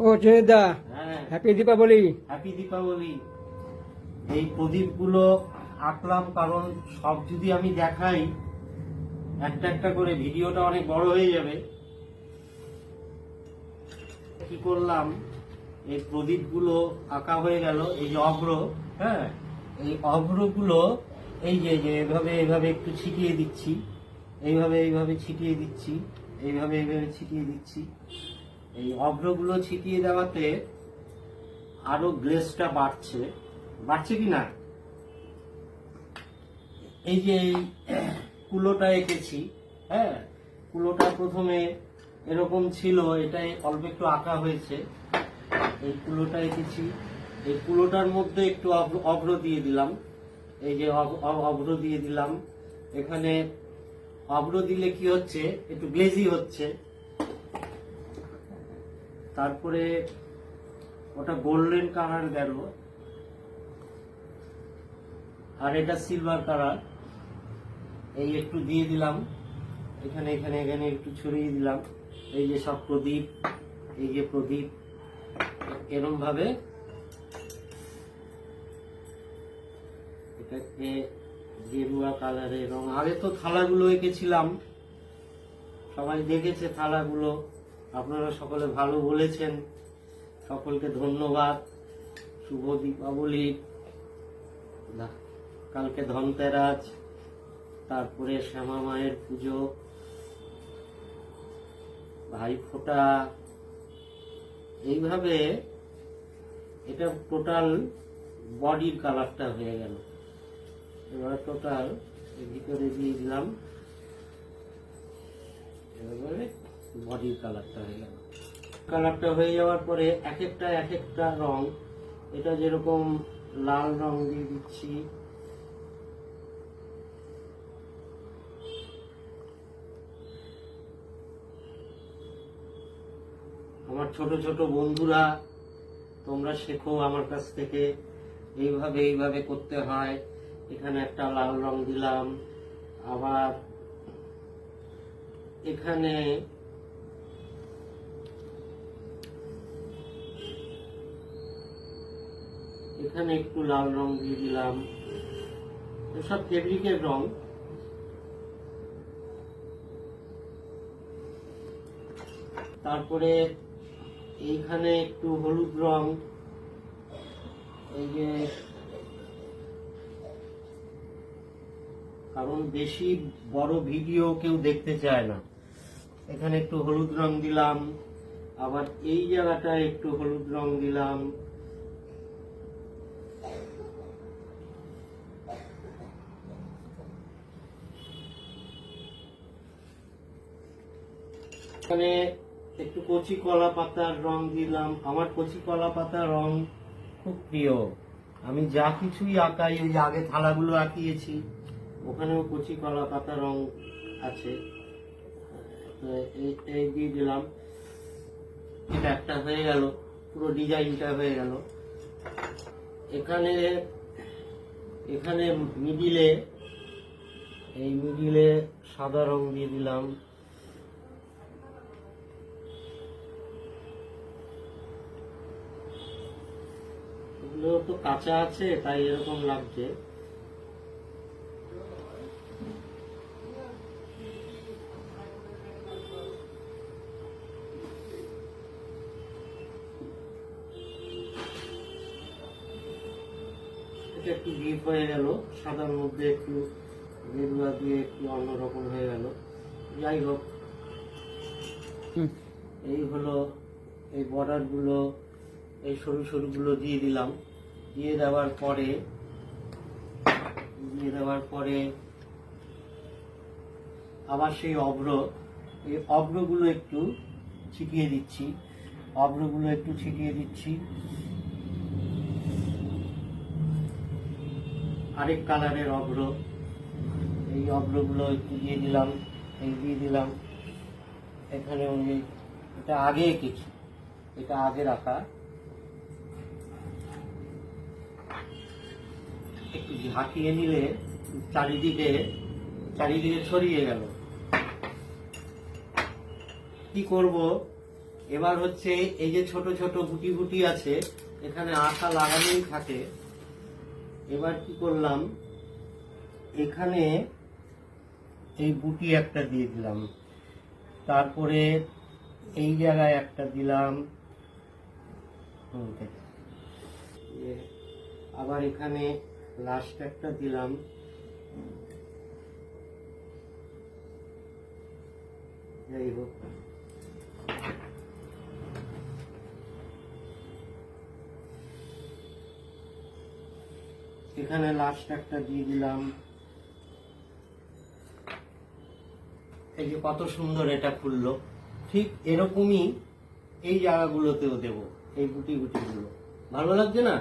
ও জয়দা, হ্যাঁ, happy Deepavali. Happy Deepavali. এই প্রদীপগুলো আঁকলাম কারণ সব যদি আমি দেখাই একটা একটা করে ভিডিওটা অনেক বড় হয়ে যাবে। কি করলাম, এই প্রদীপগুলো আঁকা হয়ে গেল। এই যে অভ্র, হ্যাঁ, এই অভ্রগুলো এই যে যে এভাবে এভাবে একটু ছিটিয়ে দিচ্ছি, এইভাবে এইভাবে ছিটিয়ে দিচ্ছি, এইভাবে এইভাবে ছিটিয়ে দিচ্ছি। এই অভ্রগুলো ছিটিয়ে দেওয়াতে আরো গ্লেজটা বাড়ছে, বাড়ছে কি না। এই যে এই কুলোটা এঁকেছি, হ্যাঁ, কুলোটা প্রথমে এরকম ছিল, এটাই অল্প একটু আঁকা হয়েছে। এই কুলোটা এঁকেছি, এই কুলোটার মধ্যে একটু অভ্র দিয়ে দিলাম। এই যে অভ্র দিয়ে দিলাম। এখানে অভ্র দিলে কি হচ্ছে, একটু গ্লেজি হচ্ছে। তারপরে ওটা গোল্ডেন কালার গেল, আর এটা সিলভার কালার। এই একটু দিয়ে দিলাম, এখানে এখানে এখানে একটু ছড়িয়ে দিলাম। এই যে সব প্রদীপ, এই যে প্রদীপ এরম ভাবে এটাকে গেরুয়া কালারের রং। আগে তো থালাগুলো এঁকেছিলাম, সবাই দেখেছে থালাগুলো, আপনারা সকলে ভালো বলেছেন, সকলকে ধন্যবাদ। শুভ দীপাবলি। কালকে ধনতেরাস, তারপরে শ্যামা মায়ের পুজো, ভাইফোঁটা। এইভাবে এটা টোটাল বডির কালারটা হয়ে গেল। এবার টোটাল ভিতরে দিয়ে দিলাম, এবারে বডির কালারটা হয়ে গেল। কালারটা হয়ে যাওয়ার পরে এক একটা রং, এটা যেরকম লাল রং দিয়ে দিচ্ছি, আমার ছোট ছোট বন্ধুরা তোমরা শেখো আমার কাছ থেকে, এইভাবে এইভাবে করতে হয়। এখানে একটা লাল রং দিলাম, আবার এখানে এখানে একটু লাল রং দিয়ে দিলাম। সব ফেব্রিকের রং। তারপরে এইখানে একটু হলুদ রং, এই যে কারণ বেশি বড় ভিডিও কেউ দেখতে চায় না, এখানে একটু হলুদ রং দিলাম। আবার এই জায়গাটায় একটু হলুদ রং দিলাম। এখানে একটু কচি কলা পাতার রং দিলাম। আমার কচি কলা পাতার রং খুব প্রিয়। আমি যা কিছুই আঁকাই, ওই আগে থালাগুলো আঁকিয়েছি ওখানেও কচি কলা পাতা রং আছে। এই দিয়ে দিলাম। এটা একটা হয়ে গেল, পুরো ডিজাইনটা হয়ে গেল। এখানে এখানে মিডিলে, এই মিডিলে সাদা রং দিয়ে দিলাম। এগুলো তো কাঁচা আছে তাই এরকম লাগছে। এটা একটু ডিপ হয়ে গেল, সাদার মধ্যে একটু গেরুয়া দিয়ে একটু অন্যরকম হয়ে গেল। যাই হোক, এই হলো এই বর্ডার গুলো, এই সরু সরু গুলো দিয়ে দিলাম। দিয়ে দেওয়ার পরে আবার সেই অভ্র, এই অভ্রগুলো একটু ছিটিয়ে দিচ্ছি, আরেক কালারের অভ্র, এই অভ্রগুলো একটু দিয়ে দিলাম, এই দিয়ে দিলাম। এখানে এটা আগে এঁকেছি, এটা আগে রাখা। একটু ঝাঁকিয়ে নিলে চারিদিকে ছড়িয়ে গেল। কি করব, এবার হচ্ছে এই যে ছোট ছোট গুটি গুটি আছে, এখানে আঠা লাগানোই থাকে। এবার কি করলাম, এখানে এই গুটি একটা দিয়ে দিলাম, তারপরে এই জায়গায় একটা দিলাম, আবার এখানে লাস্ট একটা দিলাম। যাই হোক, এখানে লাস্ট একটা দিয়ে দিলাম। এই যে কত সুন্দর এটা খুললো। ঠিক এরকমই এই জায়গাগুলোতেও দেবো, এই গুটি গুটিগুলো। ভালো লাগছে না?